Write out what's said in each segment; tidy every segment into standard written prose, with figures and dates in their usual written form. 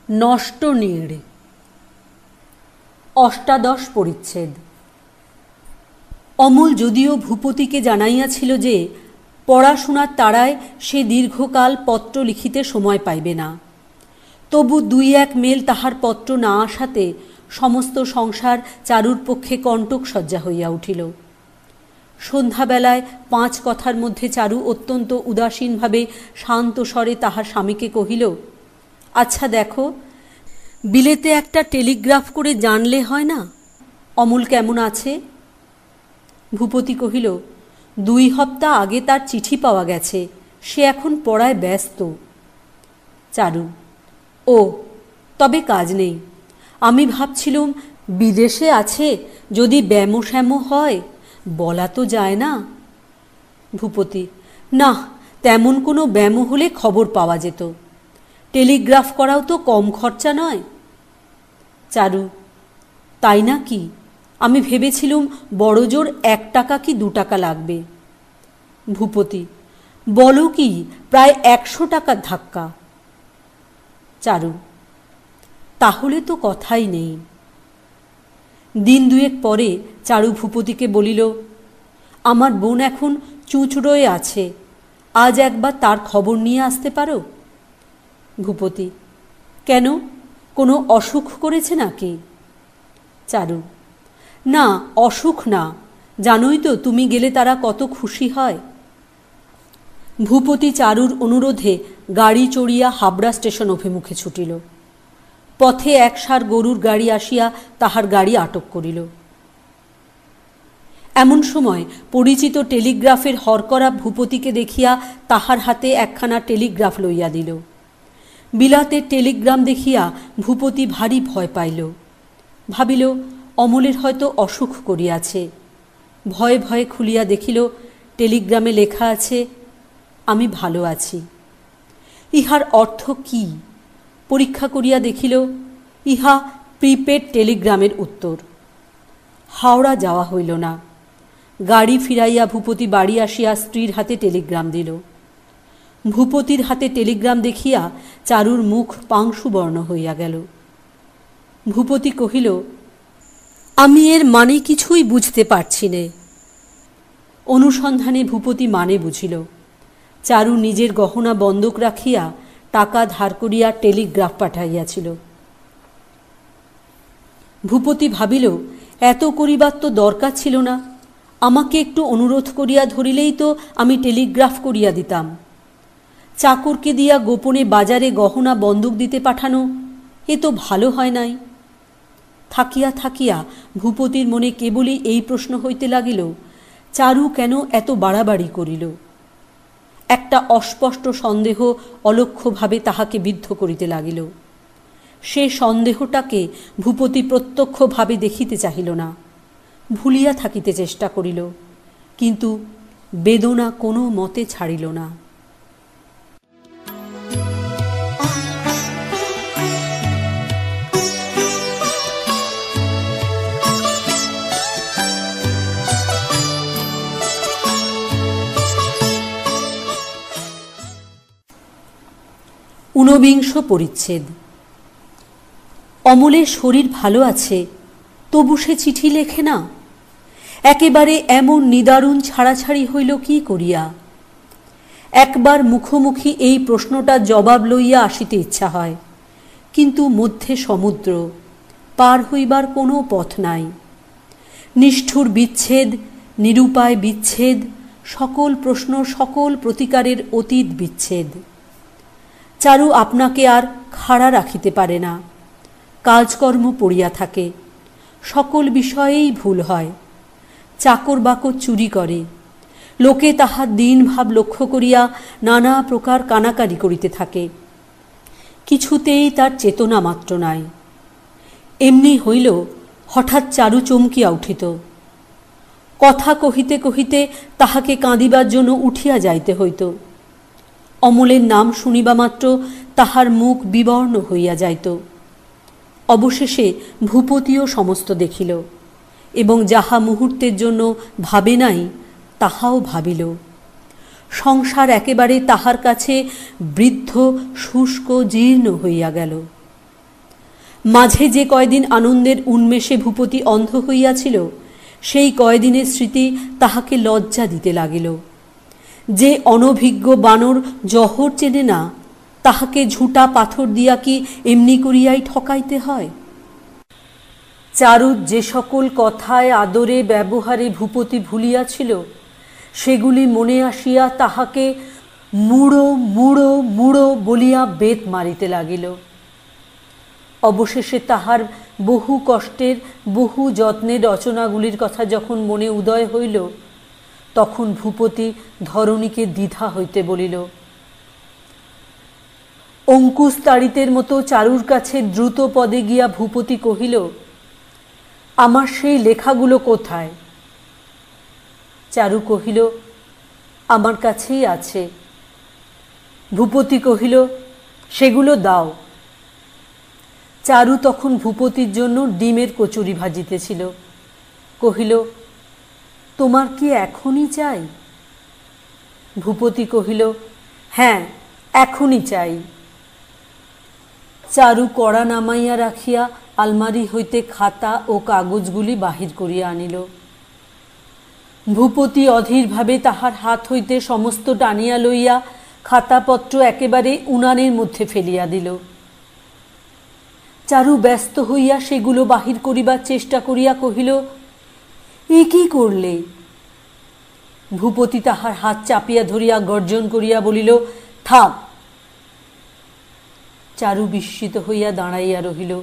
নষ্ট নীড়। অষ্টাদশ পরিচ্ছেদ। অমল যদিও ভূপতিকে জানাইয়াছিল যে পড়াশোনার তাড়ায় সে দীর্ঘকাল পত্র লিখিতে সময় পাইবে না, তবু দুই এক মেল তাহার পত্র না আসাতে সমস্ত সংসার চারুর পক্ষে কণ্টক সজ্জা হইয়া উঠিল। সন্ধ্যাবেলায় 5 কথার মধ্যে চারু অত্যন্ত উদাসীনভাবে শান্ত স্বরে তাহার স্বামীকে কহিল, আচ্ছা দেখো, বিলেতে একটা টেলিগ্রাফ করে জানলে হয় না অমল কেমন আছে? ভূপতি কহিল, 2 সপ্তাহ আগে তার চিঠি পাওয়া গেছে, সে এখন পড়ায় ব্যস্ত। চারু, ও তবে কাজ নেই। আমি ভাবছিলুম বিদেশে আছে, যদি ব্যামো শ্যামো হয়, বলা তো যায় না। ভূপতি, না, তেমন কোনো ব্যামো হলে খবর পাওয়া যেত। টেলিগ্রাফ করাও তো কম খরচা নয়। চারু, তাই না কি? আমি ভেবেছিলুম বড় জোর 1 টাকা কি 2 টাকা লাগবে। ভূপতি, বলো কি, প্রায় 100 টাকার ধাক্কা। চারু, তাহলে তো কথাই নেই। দিন 2 পরে চারু ভূপতিকে বলিল, আমার বোন এখন চুঁচড়োয় আছে, আজ একবার তার খবর নিয়ে আসতে পারো? ভূপতি, কেন, কোনো অসুখ করেছে নাকি? চারু, না, অসুখ না, জানোই তো তুমি গেলে তারা কত খুশি হয়। ভূপতি চারুর অনুরোধে গাড়ি চড়িয়া হাবড়া স্টেশন অভিমুখে ছুটিল। পথে 1 সার গরুর গাড়ি আসিয়া তাহার গাড়ি আটক করিল। এমন সময় পরিচিত টেলিগ্রাফের হরকরা ভূপতিকে দেখিয়া তাহার হাতে একখানা টেলিগ্রাফ লইয়া দিল। বিলাতের টেলিগ্রাম দেখিয়া ভূপতি ভারী ভয় পাইল। ভাবিল অমলের হয়তো অসুখ করিয়াছে। ভয়ে ভয়ে খুলিয়া দেখিল টেলিগ্রামে লেখা আছে, আমি ভালো আছি। ইহার অর্থ কি? পরীক্ষা করিয়া দেখিল ইহা প্রিপেড টেলিগ্রামের উত্তর। হাওড়া যাওয়া হইল না। গাড়ি ফিরাইয়া ভূপতি বাড়ি আসিয়া স্ত্রীর হাতে টেলিগ্রাম দিল। ভূপতির হাতে টেলিগ্রাম দেখিয়া চারুর মুখ পাংশুবর্ণ হইয়া গেল। ভূপতি কহিল, আমি এর মানে কিছুই বুঝতে পারছি নে। অনুসন্ধানে ভূপতি মানে বুঝিল। চারু নিজের গহনা বন্ধক রাখিয়া টাকা ধার করিয়া টেলিগ্রাফ পাঠাইয়াছিল। ভূপতি ভাবিল, এত করিবার তো দরকার ছিল না, আমাকে একটু অনুরোধ করিয়া ধরিলেই তো আমি টেলিগ্রাফ করিয়া দিতাম। চাকরকে দিয়া গোপনে বাজারে গহনা বন্ধক দিতে পাঠানো, এ তো ভালো হয় নাই। থাকিয়া থাকিয়া ভূপতির মনে কেবলই এই প্রশ্ন হইতে লাগিল, চারু কেন এত বাড়াবাড়ি করিল? একটা অস্পষ্ট সন্দেহ অলক্ষ্যভাবে তাহাকে বিদ্ধ করিতে লাগিল। সে সন্দেহটাকে ভূপতি প্রত্যক্ষভাবে দেখিতে চাহিল না, ভুলিয়া থাকিতে চেষ্টা করিল, কিন্তু বেদনা কোনো মতে ছাড়িল না। ঊনবিংশ পরিচ্ছেদ। অমলের শরীর ভালো আছে, তবু সে চিঠি লেখে না। একেবারে এমন নিদারুণ ছাড়াছাড়ি হইল কি করিয়া? একবার মুখোমুখি এই প্রশ্নটা জবাব লইয়া আসিতে ইচ্ছা হয়, কিন্তু মধ্যে সমুদ্র, পার হইবার কোনো পথ নাই। নিষ্ঠুর বিচ্ছেদ, নিরুপায় বিচ্ছেদ, সকল প্রশ্ন সকল প্রতিকারের অতীত বিচ্ছেদ। চারু আপনাকে আর খাড়া রাখিতে পারে না। কাজকর্ম পড়িয়া থাকে, সকল বিষয়েই ভুল হয়। চাকর বাকর চুরি করে, লোকে তাহার দিন ভাব লক্ষ্য করিয়া নানা প্রকার কানাকারি করিতে থাকে, কিছুতেই তার চেতনা মাত্র নাই। এমনি হইল হঠাৎ চারু চমকিয়া উঠিত। কথা কহিতে কহিতে তাহাকে কাঁদিবার জন্য উঠিয়া যাইতে হইত। অমলের নাম শুনিবা মাত্র তাহার মুখ বিবর্ণ হইয়া যাইত। অবশেষে ভূপতিও সমস্ত দেখিল এবং যাহা মুহূর্তের জন্য ভাবে নাই তাহাও ভাবিল। সংসার একেবারে তাহার কাছে বৃদ্ধ শুষ্ক জীর্ণ হইয়া গেল। মাঝে যে কয়দিন আনন্দের উন্মেষে ভূপতি অন্ধ হইয়াছিল, সেই কয়দিনের স্মৃতি তাহাকে লজ্জা দিতে লাগিল। যে অনভিজ্ঞ বানর জহর চেনে না, তাহাকে ঝুটা পাথর দিয়া কি এমনি করিয়াই ঠকাইতে হয়? চারুর যে সকল কথায় আদরে ব্যবহারে ভূপতি ভুলিয়াছিল, সেগুলি মনে আসিয়া তাহাকে মুড়ো মুড়ো মুড়ো বলিয়া বেত মারিতে লাগিল। অবশেষে তাহার বহু কষ্টের বহু যত্নের রচনাগুলির কথা যখন মনে উদয় হইল, তখন ভূপতি ধরণীকে দ্বিধা হইতে বলিল। অঙ্কুশ তাড়িতের মতো চারুর কাছে দ্রুত পদে গিয়া ভূপতি কহিল, আমার সেই লেখাগুলো কোথায়? চারু কহিল, আমার কাছেই আছে। ভূপতি কহিল, সেগুলো দাও। চারু তখন ভূপতির জন্য ডিমের কচুরি ভাজিতেছিল। কহিল, তোমার কি এখনই চাই? ভূপতি কহিল, হ্যাঁ, এখনই চাই। চারু কড়া নামাইয়া রাখিয়া আলমারি হইতে খাতা ও কাগজগুলি বাহির করিয়া আনিল। ভূপতি অধীরভাবে তাহার হাত হইতে সমস্ত টানিয়া লইয়া খাতাপত্র একেবারে উনানের মধ্যে ফেলিয়া দিল। চারু ব্যস্ত হইয়া সেগুলো বাহির করিবার চেষ্টা করিয়া কহিল, এ কি করলে? ভূপতি তাহার হাত চাপিয়া ধরিয়া গর্জন করিয়া বলিল, থাক। চারু বিস্মিত হইয়া দাঁড়াইয়া রহিল।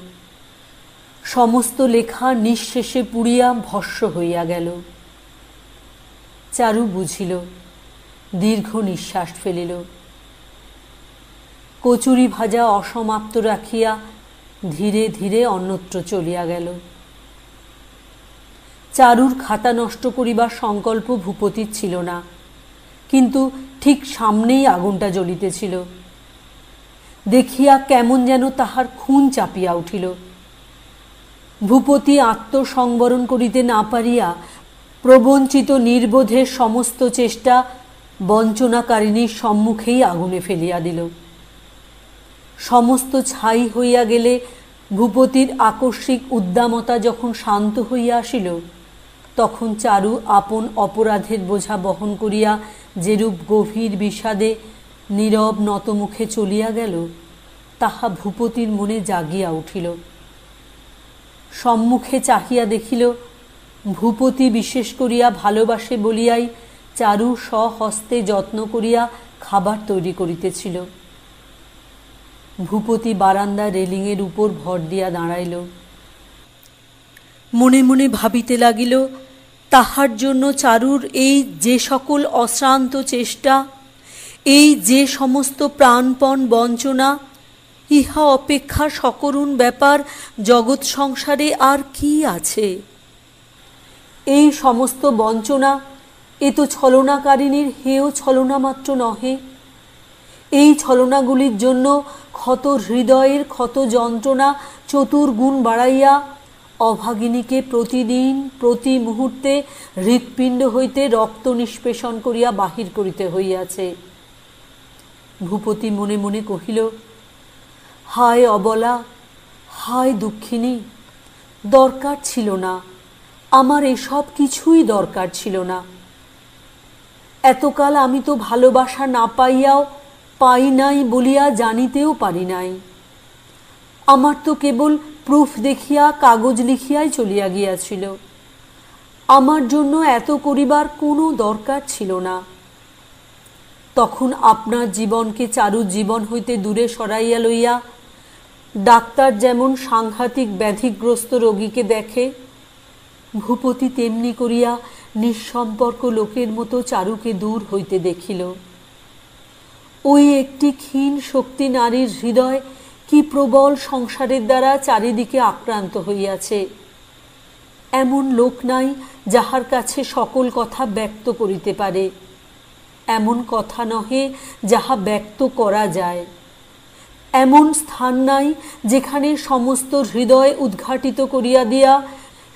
সমস্ত লেখা নিঃশেষে পুড়িয়া ভস্ম হইয়া গেল। চারু বুঝিল, দীর্ঘ নিঃশ্বাস ফেলিল। কচুরি ভাজা অসমাপ্ত রাখিয়া ধীরে ধীরে অন্যত্র চলিয়া গেল। চারুর খাতা নষ্ট করিবার সংকল্প ভূপতির ছিল না, কিন্তু ঠিক সামনেই আগুনটা জ্বলিতেছিল। দেখিয়া কেমন যেন তাহার খুন চাপিয়া উঠিল। ভূপতি আত্মসংবরণ করিতে না পারিয়া প্রবঞ্চিত নির্বোধের সমস্ত চেষ্টা বঞ্চনাকারিণীর সম্মুখেই আগুনে ফেলিয়া দিল। সমস্ত ছাই হইয়া গেলে ভূপতির আকস্মিক উদ্দামতা যখন শান্ত হইয়া আসিল, তখন চারু আপন অপরাধের বোঝা বহন করিয়া যেরূপ গভীর বিষাদে নীরব নতমুখে চলিয়া গেল, তাহা ভূপতির মনে জাগিয়া উঠিল। সম্মুখে চাহিয়া দেখিল, ভূপতি বিশেষ করিয়া ভালোবাসে বলিয়াই চারু স্বহস্তে যত্ন করিয়া খাবার তৈরি করিতেছিল। ভূপতি বারান্দা রেলিংয়ের উপর ভর দিয়া দাঁড়াইল। মনে মনে ভাবিতে লাগিল, তাহার জন্য চারুর এই যে সকল অশ্রান্ত চেষ্টা, এই যে সমস্ত প্রাণপণ বঞ্চনা, ইহা অপেক্ষা সকরুণ ব্যাপার জগৎ সংসারে আর কি আছে? এই সমস্ত বঞ্চনা এ তো ছলনাকারিণীর হেয় ছলনা মাত্র নহে। এই ছলনাগুলির জন্য ক্ষত হৃদয়ের ক্ষত যন্ত্রণা চতুর্গুণ বাড়াইয়া অভাগিনীকে প্রতিদিন প্রতি মুহূর্তে হৃৎপিণ্ড হইতে রক্ত নিষ্পেষণ করিয়া বাহির করিতে হইয়াছে। ভূপতি মনে মনে কহিল, হায় অবলা, হায় দুঃখিনী, দরকার ছিল না, আমার এসব কিছুই দরকার ছিল না। এতকাল আমি তো ভালোবাসা না পাইয়াও পাই নাই বলিয়া জানিতেও পারি নাই। আমার তো কেবল প্রুফ দেখিয়া কাগজ লিখিয়াই চলিয়া গিয়াছিল। আমার জন্য এত করিবার কোনো দরকার ছিল না। তখন আপনার জীবনকে চারু জীবন হইতে দূরে সরাইয়া লইয়া ডাক্তার যেমন সাংঘাতিক ব্যাধিগ্রস্ত রোগীকে দেখে, ভূপতি তেমনি করিয়া নিঃসম্পর্ক লোকের মতো চারুকে দূর হইতে দেখিল। ওই একটি ক্ষীণ শক্তি নারীর হৃদয় কি প্রবল সংসারের দ্বারা চারিদিকে আক্রান্ত হইয়াছে। এমন লোক নাই যাহার কাছে সকল কথা ব্যক্ত করিতে পারে, এমন কথা নহে যাহা ব্যক্ত করা যায়। এমন স্থান নাই যেখানে সমস্ত হৃদয় উদ্ঘাটিত করিয়া দিয়া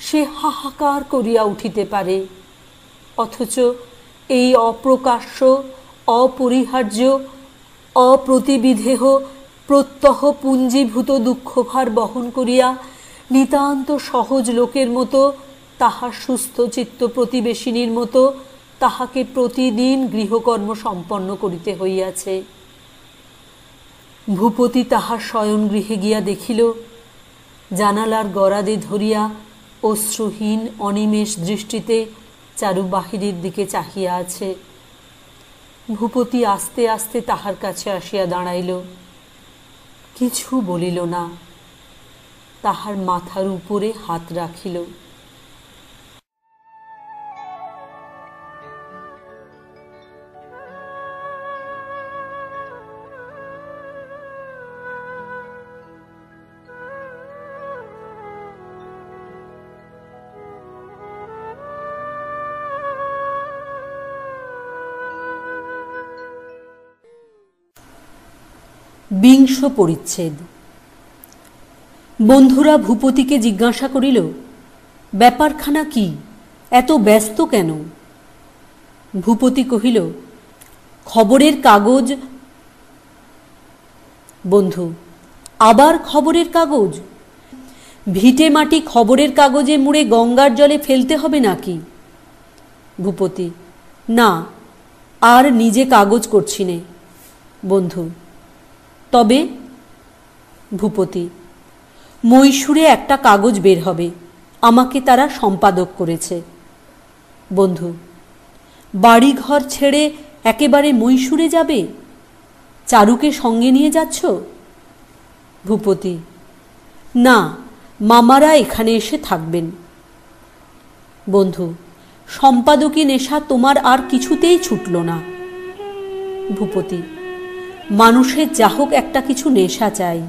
সে হাহাকার করিয়া উঠিতে পারে। অথচ এই অপ্রকাশ্য, অপরিহার্য, অপ্রতিবিধেয় প্রত্যহ পুঞ্জীভূত দুঃখভার বহন করিয়া নিতান্ত সহজ লোকের মতো, তাহার সুস্থ চিত্ত প্রতিবেশিনীর মতো তাহাকে প্রতিদিন গৃহকর্ম সম্পন্ন করিতে হইয়াছে। ভূপতি তাহার শয়নগৃহে গিয়া দেখিল, জানালার গরাদে ধরিয়া অশ্রুহীন অনিমেষ দৃষ্টিতে চারু বাহিরের দিকে চাহিয়া আছে। ভূপতি আস্তে আস্তে তাহার কাছে আসিয়া দাঁড়াইল, কিছু বলিল না, তাহার মাথার উপরে হাত রাখিল। বিংশ পরিচ্ছেদ। বন্ধুরা ভূপতিকে জিজ্ঞাসা করিল, ব্যাপারখানা কি, এত ব্যস্ত কেন? ভূপতি কহিল, খবরের কাগজ। বন্ধু, আবার খবরের কাগজ? ভিটে মাটি খবরের কাগজে মুড়ে গঙ্গার জলে ফেলতে হবে নাকি? ভূপতি, না, আর নিজে কাগজ করছি নে। বন্ধু, তবে? ভূপতি, মহীশূরে একটা কাগজ বের হবে, আমাকে তারা সম্পাদক করেছে। বন্ধু, বাড়িঘর ছেড়ে একেবারে মহীশূরে যাবে? চারুকে সঙ্গে নিয়ে যাচ্ছ? ভূপতি, না, মামারা এখানে এসে থাকবেন। বন্ধু, সম্পাদকী নেশা তোমার আর কিছুতেই ছুটল না। ভূপতি, মানুষের যা হোক একটা কিছু নেশা চাই।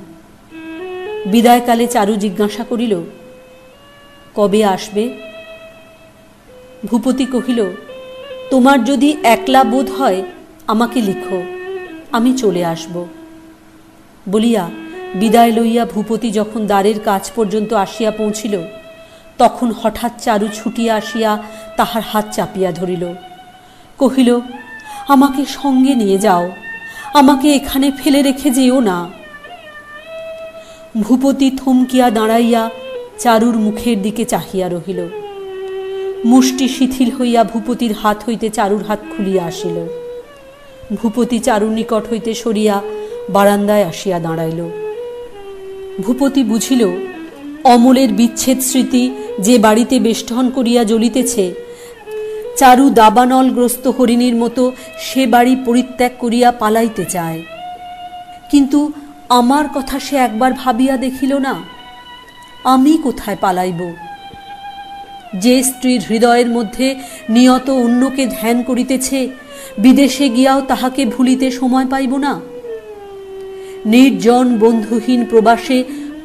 বিদায়কালে চারু জিজ্ঞাসা করিল, কবে আসবে? ভূপতি কহিল, তোমার যদি একলা বোধ হয় আমাকে লিখো, আমি চলে আসব। বলিয়া বিদায় লইয়া ভূপতি যখন দ্বারের কাছ পর্যন্ত আসিয়া পৌঁছিল, তখন হঠাৎ চারু ছুটিয়া আসিয়া তাহার হাত চাপিয়া ধরিল, কহিল, আমাকে সঙ্গে নিয়ে যাও, আমাকে এখানে ফেলে রেখে যেও না। ভূপতি থমকিয়া দাঁড়াইয়া চারুর মুখের দিকে চাহিয়া রহিল। মুষ্টি শিথিল হইয়া ভূপতির হাত হইতে চারুর হাত খুলিয়া আসিল। ভূপতি চারুর নিকট হইতে সরিয়া বারান্দায় আসিয়া দাঁড়াইল। ভূপতি বুঝিল, অমলের বিচ্ছেদ স্মৃতি যে বাড়িতে বেষ্টন করিয়া জ্বলিতেছে, চারু দাবানলগ্রস্ত হরিণীর মতো সে বাড়ি পরিত্যাগ করিয়া পালাইতে চায়। কিন্তু আমার কথা সে একবার ভাবিয়া দেখিল না। আমি কোথায় পালাইব? যে স্ত্রীর হৃদয়ের মধ্যে নিয়ত অন্যকে ধ্যান করিতেছে, বিদেশে গিয়াও তাহাকে ভুলিতে সময় পাইব না। নির্জন বন্ধুহীন প্রবাসে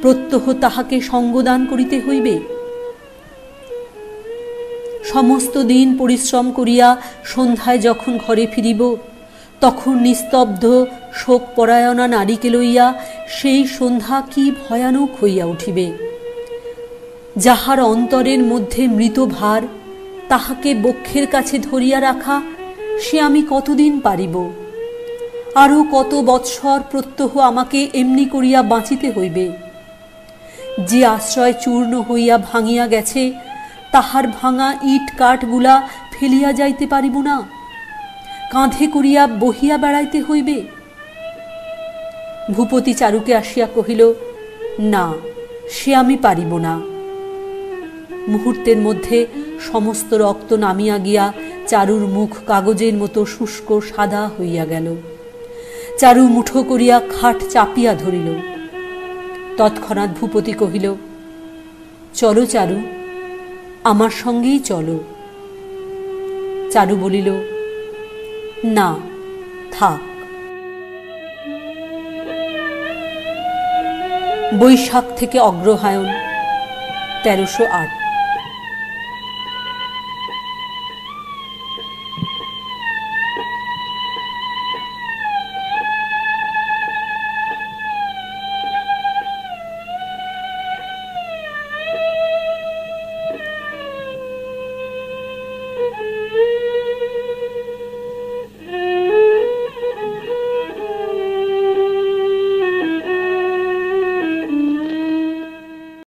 প্রত্যহ তাহাকে সঙ্গদান করিতে হইবে। সমস্ত দিন পরিশ্রম করিয়া সন্ধ্যায় যখন ঘরে ফিরিব, তখন নিস্তব্ধ শোকপরায়ণা নারীকে লইয়া সেই সন্ধ্যা কি ভয়ানক হইয়া উঠিবে। যাহার অন্তরের মধ্যে মৃত ভার, তাহাকে বক্ষের কাছে ধরিয়া রাখা সে আমি কতদিন পারিব? আরও কত বৎসর প্রত্যহ আমাকে এমনি করিয়া বাঁচিতে হইবে। যে আশ্রয় চূর্ণ হইয়া ভাঙিয়া গেছে, তাহার ভাঙা ইট কাঠগুলা ফেলিয়া যাইতে পারিব না, কাঁধে করিয়া বহিয়া বেড়াইতে হইবে। ভূপতি চারুকে আসিয়া কহিল, না, সে আমি পারিব না। মুহূর্তের মধ্যে সমস্ত রক্ত নামিয়া গিয়া চারুর মুখ কাগজের মতো শুষ্ক সাদা হইয়া গেল। চারু মুঠো করিয়া খাট চাপিয়া ধরিল। তৎক্ষণাৎ ভূপতি কহিল, চলো চারু, আমার সঙ্গেই চলো। চারু বলিল, না, থাক। বৈশাখ থেকে অগ্রহায়ণ ১৩০৮।